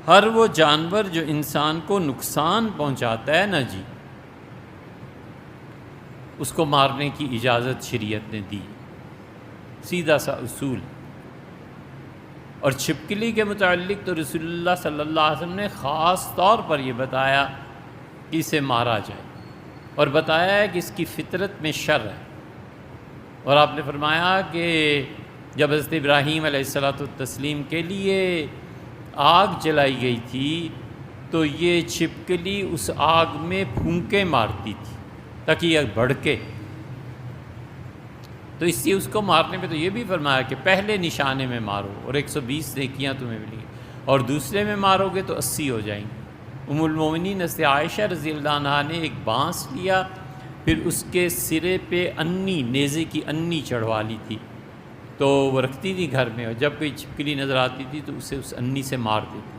ہر وہ جانور جو انسان کو نقصان پہنچاتا ہے نا جی، اس کو مارنے کی اجازت شریعت نے دی، سیدھا سا اصول۔ اور چھپکلی کے متعلق تو رسول اللہ صلی اللہ علیہ وسلم نے خاص طور پر یہ بتایا کہ اسے مارا جائے، اور بتایا ہے کہ اس کی فطرت میں شر ہے۔ اور آپ نے فرمایا کہ جب حضرت ابراہیم علیہ السلام کے لیے آگ جلائی گئی تھی تو یہ چھپکلی اس آگ میں پھونکے مارتی تھی تاکہ یہ بھڑکے، تو اس لیے اس کو مارنے پہ تو یہ بھی فرمایا کہ پہلے نشانے میں مارو اور 120 نیکیاں تمہیں ملیں گی، اور دوسرے میں مارو گے تو 80 ہو جائیں گے۔ ام المومنین حضرت عائشہ رضی اللہ عنہا نے ایک بانس لیا، پھر اس کے سرے پہ انی، نیزے کی انی چڑھوا لی تھی، تو وہ رکھتی تھی گھر میں، اور جب کوئی چھپکلی نظر آتی تھی تو اسے اس انی سے مار دیتی۔